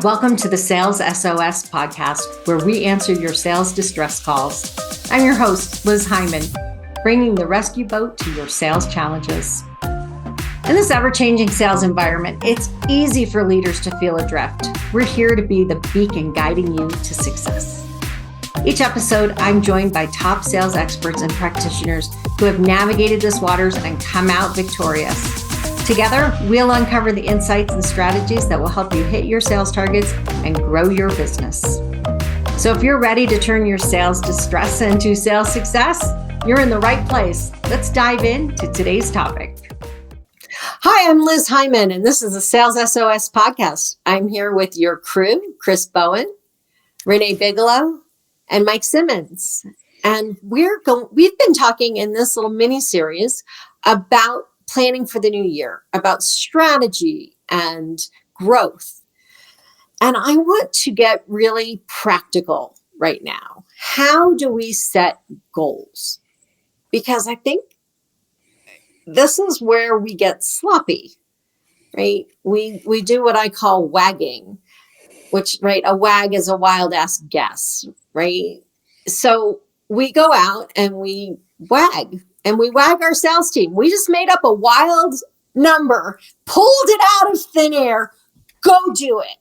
Welcome to the Sales SOS podcast, where we answer your sales distress calls. I'm your host, Liz Hyman, bringing the rescue boat to your sales challenges. In this ever-changing sales environment, it's easy for leaders to feel adrift. We're here to be the beacon guiding you to success. Each episode, I'm joined by top sales experts and practitioners who have navigated this waters and come out victorious. Together, we'll uncover the insights and strategies that will help you hit your sales targets and grow your business. So if you're ready to turn your sales distress into sales success, you're in the right place. Let's dive into today's topic. Hi, I'm Liz Hyman, and this is the Sales SOS podcast. I'm here with your crew, Chris Bowen, Renee Bigelow, and Mike Simmons. And we've been talking in this little mini series about planning for the new year, about strategy and growth. And I want to get really practical right now. How do we set goals? Because I think this is where we get sloppy, right? We do what I call wagging, which, right, a wag is a wild ass guess, right? So we go out and we wag. And we wag our sales team. We just made up a wild number, pulled it out of thin air, go do it.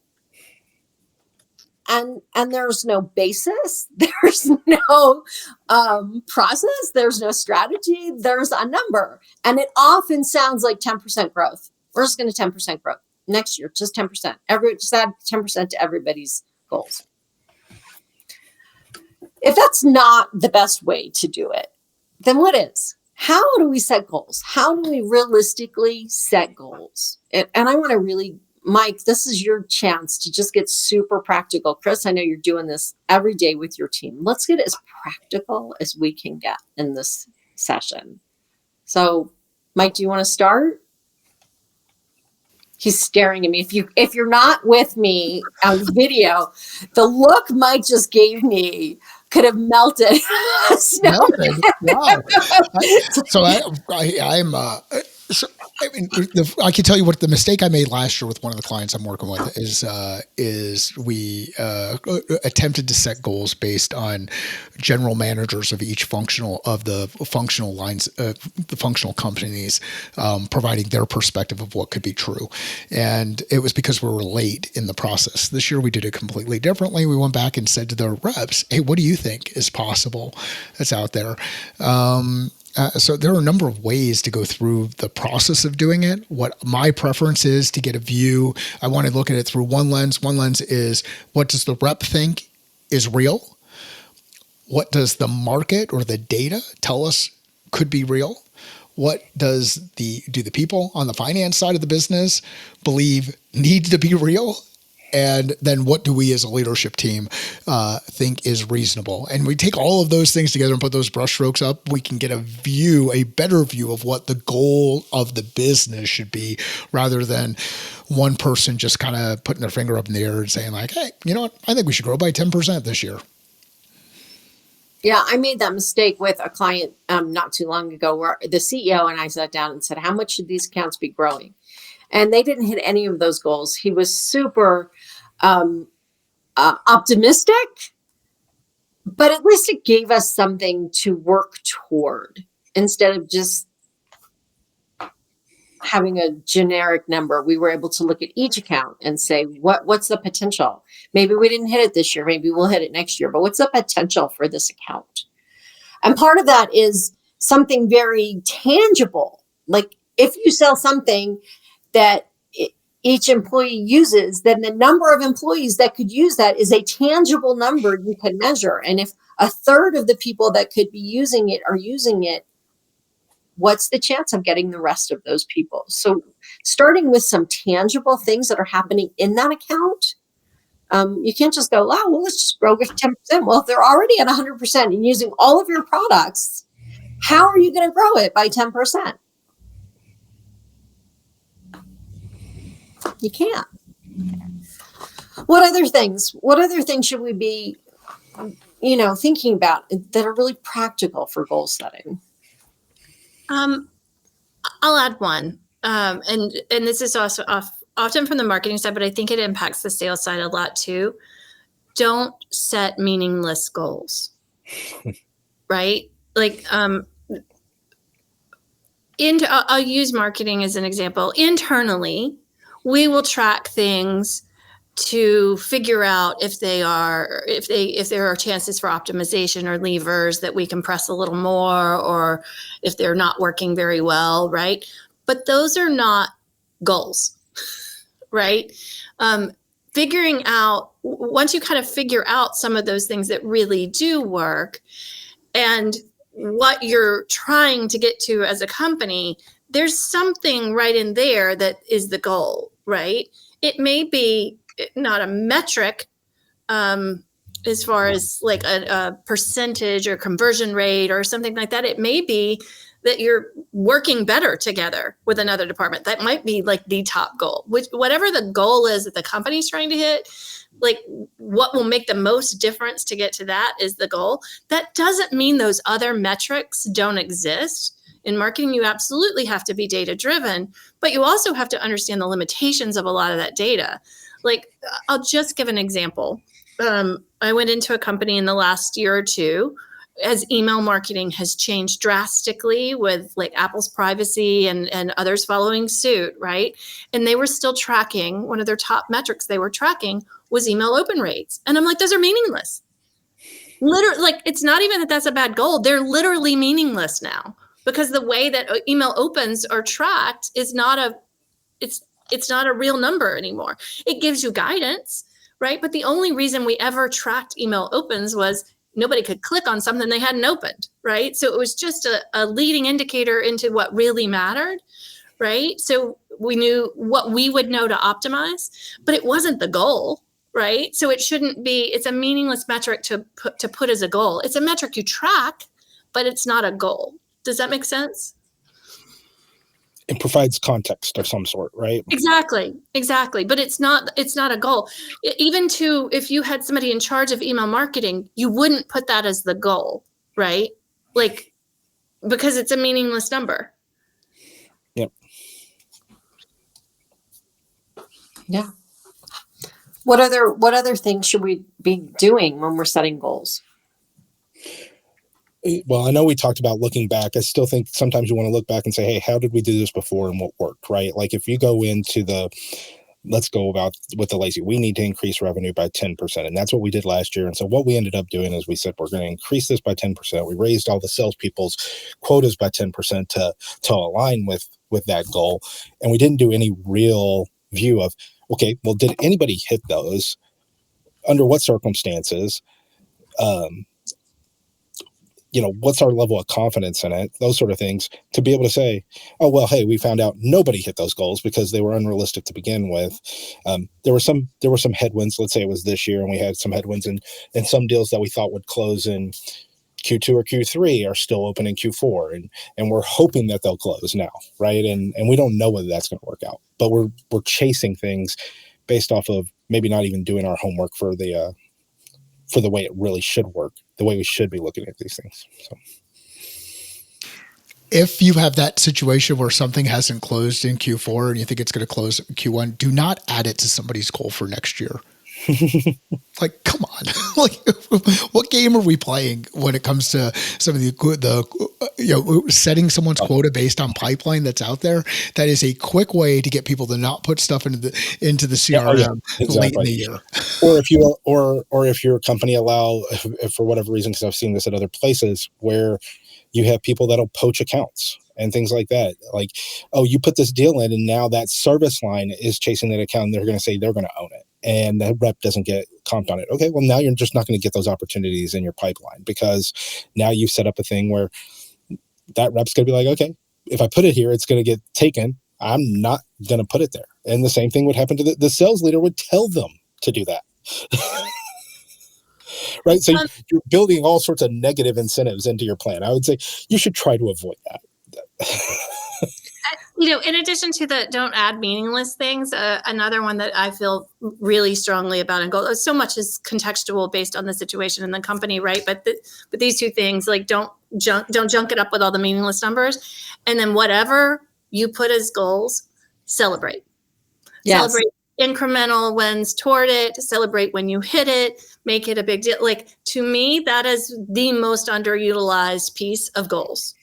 And there's no basis. There's no process. There's no strategy. There's a number. And it often sounds like 10% growth. We're just going to 10% growth next year, just 10%. Just add 10% to everybody's goals. If that's not the best way to do it, then what is? How do we set goals? How do we realistically set goals? And I want to really, Mike, this is your chance to just get super practical. Chris, I know you're doing this every day with your team. Let's get as practical as we can get in this session. So, Mike, do you want to start? He's staring at me. If you're not with me on video, the look Mike just gave me could have melted. Melted. Wow. I can tell you what the mistake I made last year with one of the clients I'm working with is we attempted to set goals based on general managers of each functional lines, the functional companies, providing their perspective of what could be true. And it was because we were late in the process. This year we did it completely differently. We went back and said to their reps, hey, what do you think is possible that's out there? So there are a number of ways to go through the process of doing it. What my preference is to get a view, I want to look at it through one lens. One lens is, what does the rep think is real? What does the market or the data tell us could be real? What do the people on the finance side of the business believe needs to be real? And then what do we as a leadership team think is reasonable? And we take all of those things together and put those brushstrokes up. We can get a better view of what the goal of the business should be, rather than one person just kind of putting their finger up in the air and saying like, hey, you know what? I think we should grow by 10% this year. Yeah, I made that mistake with a client not too long ago where the CEO and I sat down and said, how much should these accounts be growing? And they didn't hit any of those goals. He was super optimistic, but at least it gave us something to work toward instead of just having a generic number. We were able to look at each account and say, what's the potential? Maybe we didn't hit it this year. Maybe we'll hit it next year. But what's the potential for this account? And part of that is something very tangible. Like if you sell something that each employee uses, then the number of employees that could use that is a tangible number you can measure. And if a third of the people that could be using it are using it, what's the chance of getting the rest of those people? So starting with some tangible things that are happening in that account, you can't just go, oh, well, let's just grow with 10%. Well, if they're already at 100% and using all of your products, how are you going to grow it by 10%? You can't. What other things should we be, thinking about that are really practical for goal setting? I'll add one. And this is also off often from the marketing side, but I think it impacts the sales side a lot too. Don't set meaningless goals, right? Like, I'll use marketing as an example. Internally, we will track things to figure out if there are chances for optimization or levers that we can press a little more, or if they're not working very well, right? But those are not goals, right? Figuring out, once you kind of figure out some of those things that really do work and what you're trying to get to as a company, there's something right in there that is the goal, right? It may be not a metric as far as like a percentage or conversion rate or something like that. It may be that you're working better together with another department. That might be like the top goal, whatever the goal is that the company's trying to hit, like what will make the most difference to get to that is the goal. That doesn't mean those other metrics don't exist. In marketing, you absolutely have to be data driven, but you also have to understand the limitations of a lot of that data. Like, I'll just give an example. I went into a company in the last year or two as email marketing has changed drastically with like Apple's privacy and others following suit, right? And they were still tracking, one of their top metrics they were tracking was email open rates. And I'm like, those are meaningless. Literally, like, it's not even that that's a bad goal. They're literally meaningless now because the way that email opens are tracked is not it's not a real number anymore. It gives you guidance, right? But the only reason we ever tracked email opens was nobody could click on something they hadn't opened, right? So it was just a leading indicator into what really mattered, right? So we knew what we would know to optimize, but it wasn't the goal, right? So it shouldn't be, it's a meaningless metric to put as a goal. It's a metric you track, but it's not a goal. Does that make sense? It provides context of some sort, right? Exactly. But it's not a goal. Even if you had somebody in charge of email marketing, you wouldn't put that as the goal, right? Like, because it's a meaningless number. Yep. Yeah. What other things should we be doing when we're setting goals? Well, I know we talked about looking back. I still think sometimes you want to look back and say, hey, how did we do this before and what worked, right? Like if you go into let's go about with the lazy, we need to increase revenue by 10%. And that's what we did last year. And so what we ended up doing is we said, we're going to increase this by 10%. We raised all the salespeople's quotas by 10% to align with that goal. And we didn't do any real view of, okay, well, did anybody hit those? Under what circumstances? What's our level of confidence in it? Those sort of things to be able to say, oh, well, hey, we found out nobody hit those goals because they were unrealistic to begin with. There were some headwinds. Let's say it was this year and we had some headwinds and some deals that we thought would close in Q2 or Q3 are still open in Q4. And we're hoping that they'll close now. Right. And we don't know whether that's going to work out, but we're chasing things based off of maybe not even doing our homework for the way it really should work, the way we should be looking at these things. So, if you have that situation where something hasn't closed in Q4 and you think it's going to close in Q1, do not add it to somebody's goal for next year. Like, come on. Like, what game are we playing when it comes to some of the setting someone's quota based on pipeline that's out there? That is a quick way to get people to not put stuff into the CRM late in the year. Or if your company if for whatever reason, because I've seen this at other places where you have people that'll poach accounts and things like that. Like, oh, you put this deal in and now that service line is chasing that account and they're going to say they're going to own it. And the rep doesn't get comped on it. Okay, well, now you're just not going to get those opportunities in your pipeline because now you've set up a thing where that rep's going to be like, okay, if I put it here, it's going to get taken. I'm not going to put it there. And the same thing would happen to the sales leader would tell them to do that. Right. So you're building all sorts of negative incentives into your plan. I would say you should try to avoid that. In addition to the don't add meaningless things, another one that I feel really strongly about and go, so much is contextual based on the situation in the company, right? But these two things, like don't junk it up with all the meaningless numbers. And then whatever you put as goals, celebrate. Yes. Celebrate incremental wins toward it, celebrate when you hit it, make it a big deal. Like, to me, that is the most underutilized piece of goals.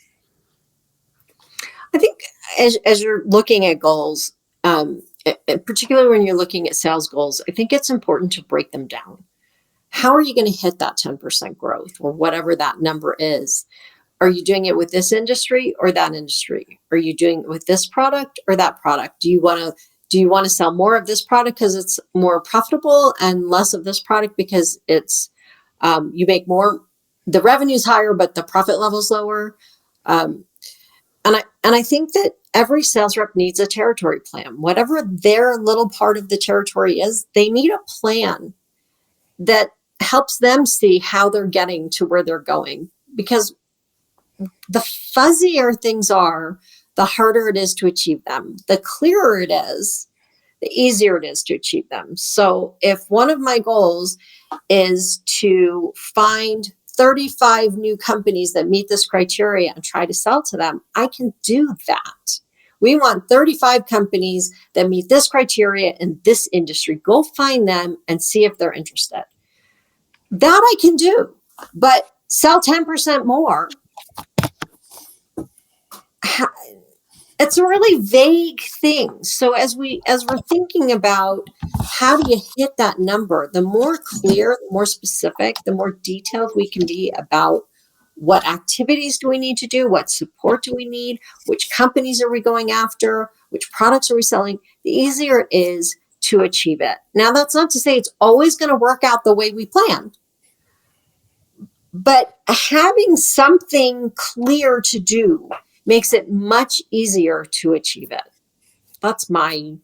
I think as you're looking at goals, particularly when you're looking at sales goals, I think it's important to break them down. How are you going to hit that 10% growth or whatever that number is? Are you doing it with this industry or that industry? Are you doing it with this product or that product? Do you want to sell more of this product because it's more profitable and less of this product because it's you make more, the revenue's higher, but the profit level's lower? And I think that every sales rep needs a territory plan. Whatever their little part of the territory is, they need a plan that helps them see how they're getting to where they're going. Because the fuzzier things are, the harder it is to achieve them. The clearer it is, the easier it is to achieve them. So if one of my goals is to find 35 new companies that meet this criteria and try to sell to them, I can do that. We want 35 companies that meet this criteria in this industry. Go find them and see if they're interested. That I can do, but sell 10% more. It's a really vague thing. So as we're thinking about how do you hit that number, the more clear, the more specific, the more detailed we can be about what activities do we need to do, what support do we need, which companies are we going after, which products are we selling, the easier it is to achieve it. Now, that's not to say it's always going to work out the way we planned, but having something clear to do makes it much easier to achieve it. That's my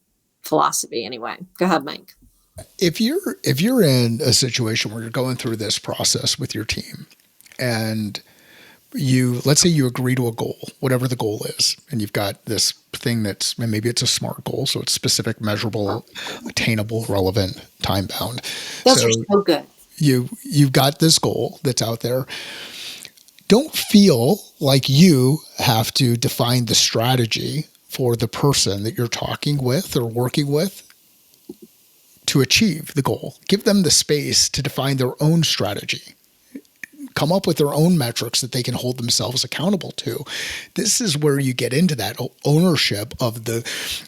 philosophy anyway. Go ahead, Mike. If you're in a situation where you're going through this process with your team and let's say you agree to a goal, whatever the goal is, and you've got this thing maybe it's a SMART goal, so it's specific, measurable, attainable, relevant, time bound. Those are so good. You've got this goal that's out there. Don't feel like you have to define the strategy for the person that you're talking with or working with to achieve the goal. Give them the space to define their own strategy. Come up with their own metrics that they can hold themselves accountable to. This is where you get into that ownership of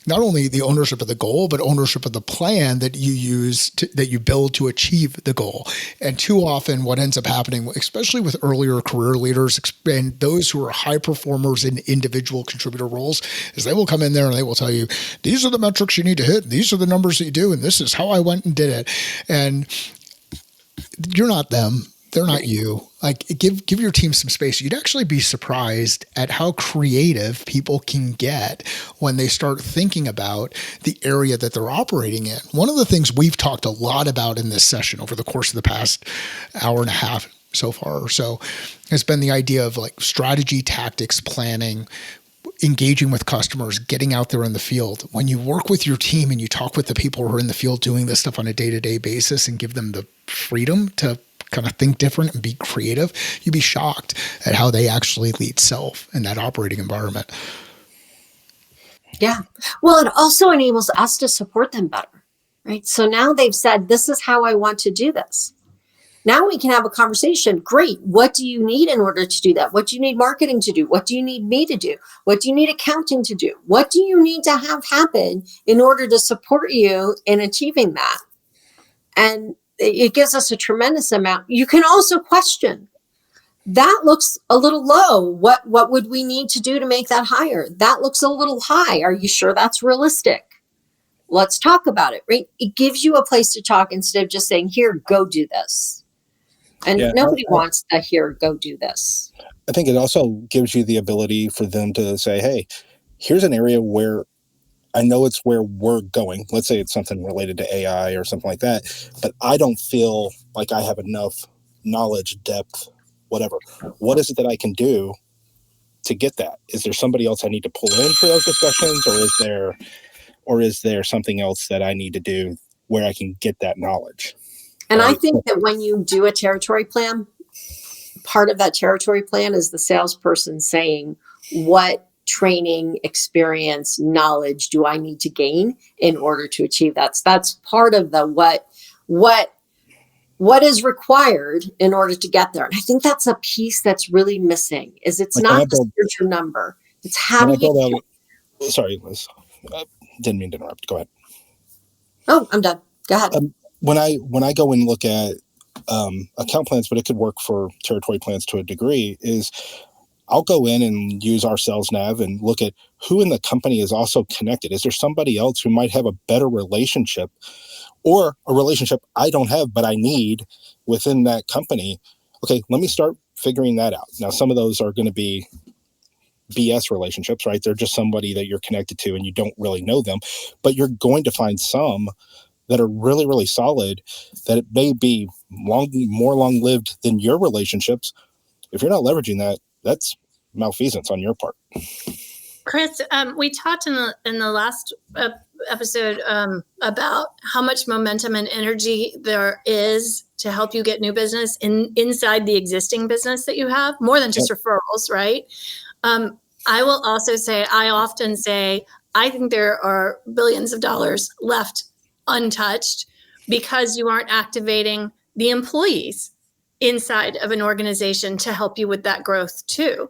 not only the ownership of the goal, but ownership of the plan that you use that you build to achieve the goal. And too often what ends up happening, especially with earlier career leaders and those who are high performers in individual contributor roles, is they will come in there and they will tell you, these are the metrics you need to hit. These are the numbers that you do. And this is how I went and did it. And you're not them. They're not you. Like, give your team some space. You'd actually be surprised at how creative people can get when they start thinking about the area that they're operating in. One of the things we've talked a lot about in this session over the course of the past hour and a half so far or so has been the idea of like strategy, tactics, planning, engaging with customers, getting out there in the field. When you work with your team and you talk with the people who are in the field doing this stuff on a day-to-day basis and give them the freedom to kind of think different and be creative, you'd be shocked at how they actually lead self in that operating environment. Yeah. Well, it also enables us to support them better, right? So now they've said, this is how I want to do this. Now we can have a conversation. Great. What do you need in order to do that? What do you need marketing to do? What do you need me to do? What do you need accounting to do? What do you need to have happen in order to support you in achieving that? And it gives us a tremendous amount. You can also question, that looks a little low. What would we need to do to make that higher? That looks a little high. Are you sure that's realistic? Let's talk about it, right? It gives you a place to talk instead of just saying, here, go do this. And nobody wants to hear, go do this. I think it also gives you the ability for them to say, hey, here's an area where I know it's where we're going. Let's say it's something related to AI or something like that, but I don't feel like I have enough knowledge, depth, whatever. What is it that I can do to get that? Is there somebody else I need to pull in for those discussions, or is there something else that I need to do where I can get that knowledge? And I think that when you do a territory plan, part of that territory plan is the salesperson saying, what training, experience, knowledge do I need to gain in order to achieve that? So that's part of the what is required in order to get there. And I think that's a piece that's really missing. Is it's Like not just here's your number. It's how do you sorry, Liz. Didn't mean to interrupt. Go ahead. Oh, I'm done. Go ahead. When I go and look at account plans, but it could work for territory plans to a degree, is I'll go in and use our sales nav and look at who in the company is also connected. Is there somebody else who might have a better relationship or a relationship I don't have, but I need within that company? Okay, let me start figuring that out. Now, some of those are going to be BS relationships, right? They're just somebody that you're connected to and you don't really know them, but you're going to find some that are really, really solid, that it may be more long-lived than your relationships. If you're not leveraging that, that's malfeasance on your part. Chris, we talked in the last episode about how much momentum and energy there is to help you get new business inside the existing business that you have, more than just referrals, right? I will also say, I often say, I think there are billions of dollars left untouched because you aren't activating the employees inside of an organization to help you with that growth too,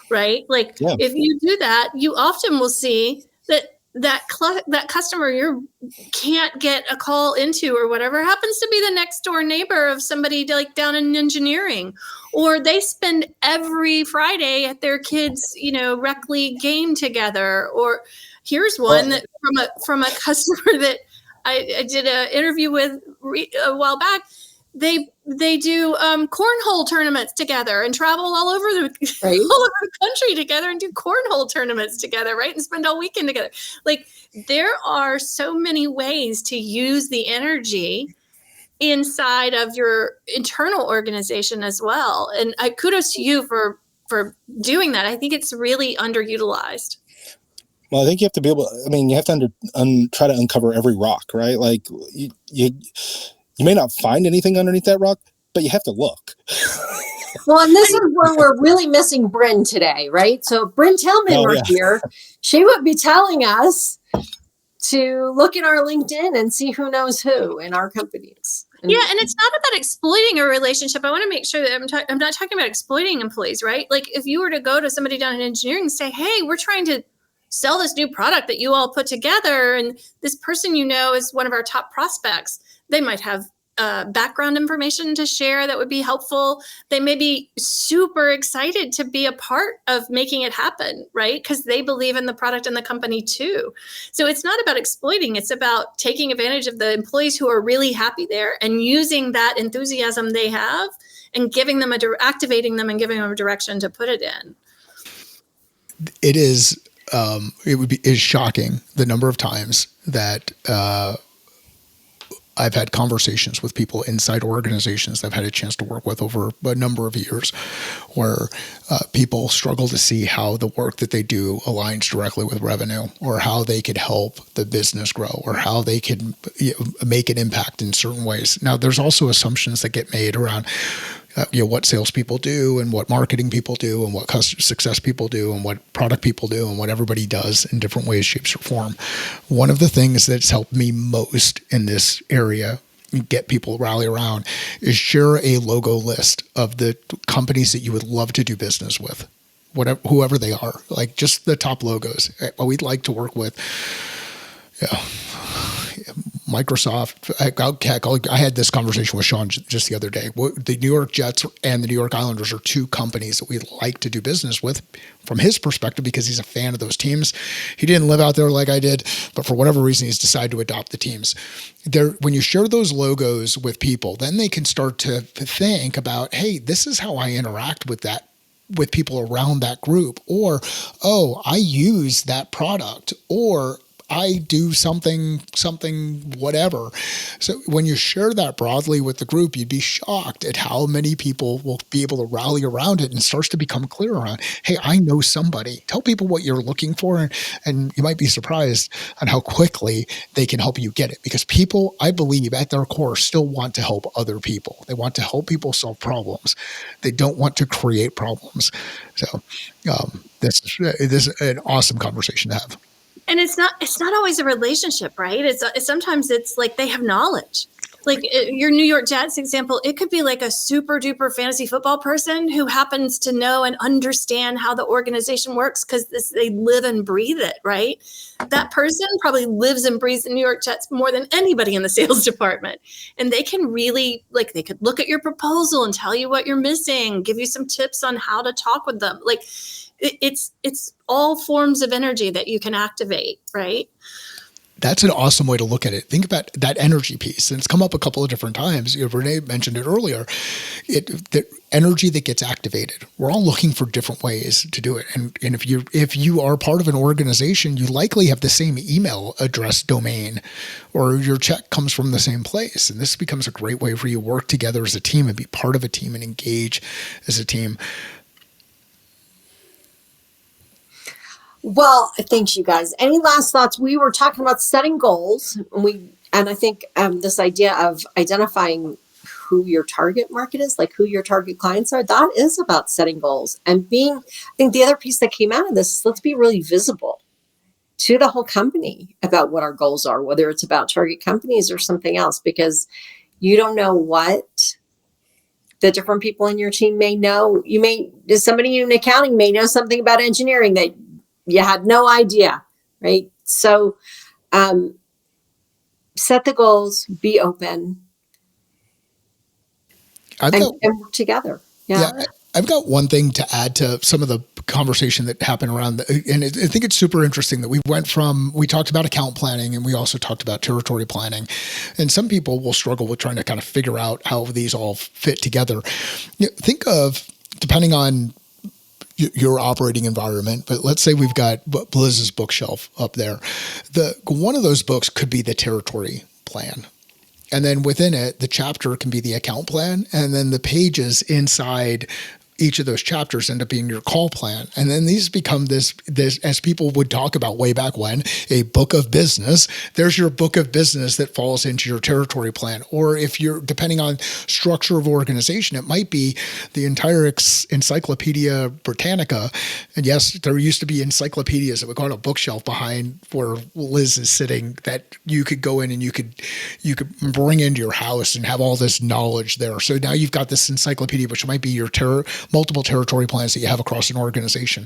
right? Like if you do that, you often will see that customer you can't get a call into or whatever happens to be the next door neighbor of somebody like down in engineering, or they spend every Friday at their kids, rec league game together. Or here's one that from a customer that I did an interview with a while back. They do cornhole tournaments together and travel all over the country together and do cornhole tournaments together, right? And spend all weekend together. Like, there are so many ways to use the energy inside of your internal organization as well. And kudos to you for doing that. I think it's really underutilized. Well, I think you have to be able. You have to try to uncover every rock, right? Like you may not find anything underneath that rock, but you have to look. Well, and this is where we're really missing Bryn today, right? So if Bryn Tillman were here, she would be telling us to look at our LinkedIn and see who knows who in our companies. And it's not about exploiting a relationship. I want to make sure that I'm not talking about exploiting employees, right? Like, if you were to go to somebody down in engineering and say, hey, we're trying to sell this new product that you all put together, and this person is one of our top prospects, they might have background information to share that would be helpful. They may be super excited to be a part of making it happen, right? Because they believe in the product and the company too. So it's not about exploiting. It's about taking advantage of the employees who are really happy there and using that enthusiasm they have and giving them activating them and giving them a direction to put it in. It is shocking the number of times that I've had conversations with people inside organizations that I've had a chance to work with over a number of years, where people struggle to see how the work that they do aligns directly with revenue, or how they could help the business grow, or how they could make an impact in certain ways. Now, there's also assumptions that get made around what salespeople do and what marketing people do and what customer success people do and what product people do and what everybody does in different ways, shapes, or form. One of the things that's helped me most in this area, get people to rally around, is share a logo list of the companies that you would love to do business with, whoever they are, like just the top logos. We'd like to work with, Microsoft. I had this conversation with Sean just the other day. The New York Jets and the New York Islanders are two companies that we'd like to do business with from his perspective, because he's a fan of those teams. He didn't live out there like I did, but for whatever reason, he's decided to adopt the teams. When you share those logos with people, then they can start to think about, hey, this is how I interact with people around that group, or, oh, I use that product, or I do something, whatever. So when you share that broadly with the group, you'd be shocked at how many people will be able to rally around it, and it starts to become clear around, hey, I know somebody. Tell people what you're looking for, and you might be surprised on how quickly they can help you get it, because people, I believe at their core, still want to help other people. They want to help people solve problems. They don't want to create problems. So this is an awesome conversation to have. And it's not always a relationship, right? It's sometimes it's like they have knowledge. Like your New York Jets example, it could be like a super duper fantasy football person who happens to know and understand how the organization works because they live and breathe it, right? That person probably lives and breathes the New York Jets more than anybody in the sales department. And they can really, like, they could look at your proposal and tell you what you're missing, give you some tips on how to talk with them. Like, it's all forms of energy that you can activate, right? That's an awesome way to look at it. Think about that energy piece. And it's come up a couple of different times. Renee mentioned it earlier. The energy that gets activated. We're all looking for different ways to do it. And if you are part of an organization, you likely have the same email address domain, or your check comes from the same place. And this becomes a great way for you to work together as a team and be part of a team and engage as a team. Well, thanks, you guys. Any last thoughts? We were talking about setting goals, and I think this idea of identifying who your target market is, like who your target clients are, that is about setting goals and being. I think the other piece that came out of this is let's be really visible to the whole company about what our goals are, whether it's about target companies or something else, because you don't know what the different people in your team may know. Somebody in accounting may know something about engineering that you had no idea, right? So set the goals, be open, and work together. Yeah. I've got one thing to add to some of the conversation that happened around, and I think it's super interesting that we talked about account planning, and we also talked about territory planning. And some people will struggle with trying to kind of figure out how these all fit together. Think of, depending on your operating environment, but let's say we've got Bliz's bookshelf up there. One of those books could be the territory plan. And then within it, the chapter can be the account plan. And then the pages inside each of those chapters end up being your call plan. And then these become this, as people would talk about way back when, a book of business. There's your book of business that falls into your territory plan. Or if you're, depending on structure of organization, it might be the entire Encyclopedia Britannica. And yes, there used to be encyclopedias that would go on a bookshelf behind where Liz is sitting that you could go in and you could bring into your house and have all this knowledge there. So now you've got this encyclopedia, which might be your multiple territory plans that you have across an organization.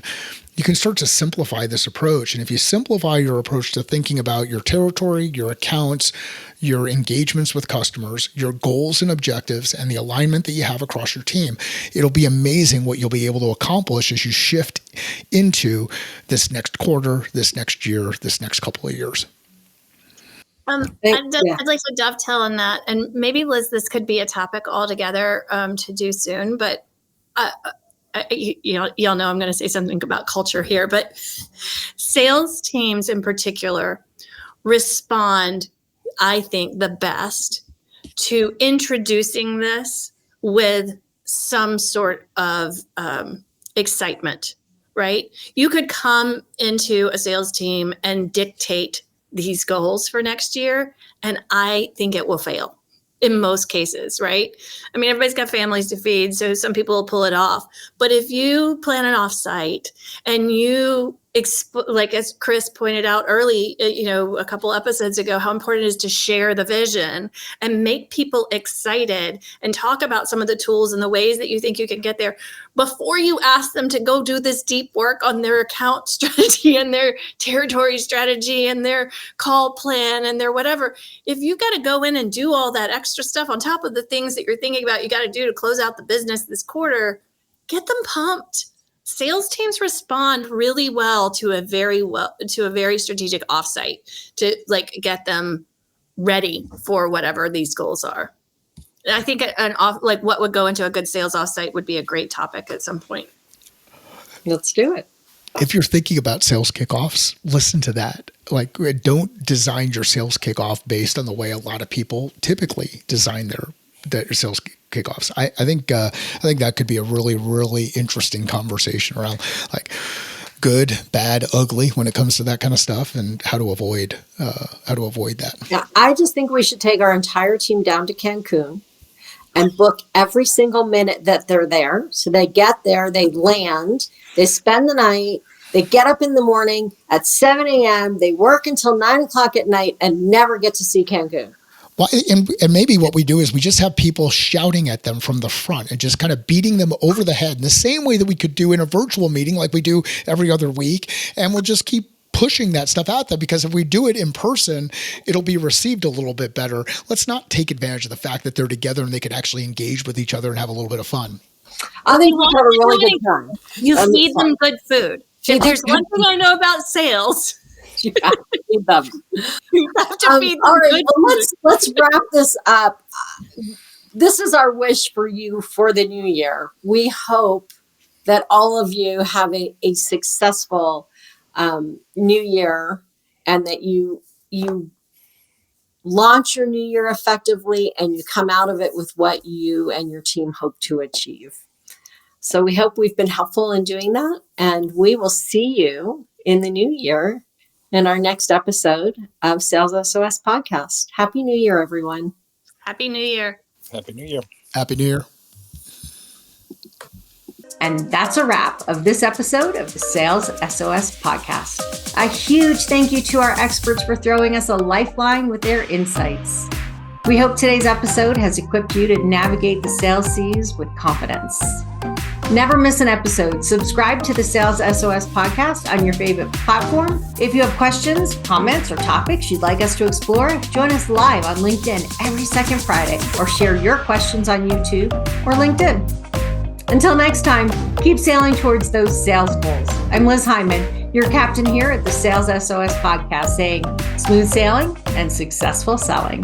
You can start to simplify this approach. And if you simplify your approach to thinking about your territory, your accounts, your engagements with customers, your goals and objectives, and the alignment that you have across your team, it'll be amazing what you'll be able to accomplish as you shift into this next quarter, this next year, this next couple of years. I'd like to dovetail on that. And maybe, Liz, this could be a topic altogether to do soon, but y'all know I'm going to say something about culture here, but sales teams in particular respond, I think, the best to introducing this with some sort of excitement, right? You could come into a sales team and dictate these goals for next year, and I think it will fail in most cases, right? I mean, everybody's got families to feed, so some people will pull it off. But if you plan an offsite and you, like as Chris pointed out early, a couple episodes ago, how important it is to share the vision and make people excited and talk about some of the tools and the ways that you think you can get there before you ask them to go do this deep work on their account strategy and their territory strategy and their call plan and their whatever. If you got to go in and do all that extra stuff on top of the things that you're thinking about you got to do to close out the business this quarter, get them pumped. Sales teams respond really well to a very strategic offsite to get them ready for whatever these goals are. And I think what would go into a good sales offsite would be a great topic at some point. Let's do it. if you're thinking about sales kickoffs, listen to that. Like, don't design your sales kickoff based on the way a lot of people typically design their sales kickoffs. I think that could be a really, really interesting conversation around like good, bad, ugly when it comes to that kind of stuff, and how to avoid that. Yeah, I just think we should take our entire team down to Cancun and book every single minute that they're there. So they get there, they land, they spend the night, they get up in the morning at 7 a.m., they work until 9 o'clock at night and never get to see Cancun. Well, and maybe what we do is we just have people shouting at them from the front and just kind of beating them over the head in the same way that we could do in a virtual meeting like we do every other week. And we'll just keep pushing that stuff out there, because if we do it in person, it'll be received a little bit better. Let's not take advantage of the fact that they're together and they can actually engage with each other and have a little bit of fun. I think we'll have a really good time. You feed them good food. If there's one thing I know about sales, you have to feed them. You have to feed them all right, good well, food. let's wrap this up. This is our wish for you for the new year. We hope that all of you have a successful new year, and that you launch your new year effectively and you come out of it with what you and your team hope to achieve. So we hope we've been helpful in doing that, and we will see you in the new year in our next episode of Sales SOS Podcast. Happy New Year, everyone. Happy New Year. Happy New Year. Happy New Year. And that's a wrap of this episode of the Sales SOS Podcast. A huge thank you to our experts for throwing us a lifeline with their insights. We hope today's episode has equipped you to navigate the sales seas with confidence. Never miss an episode. Subscribe to the Sales SOS Podcast on your favorite platform. If you have questions, comments, or topics you'd like us to explore, join us live on LinkedIn every second Friday, or share your questions on YouTube or LinkedIn. Until next time, keep sailing towards those sales goals. I'm Liz Hyman, your captain here at the Sales SOS Podcast, saying smooth sailing and successful selling.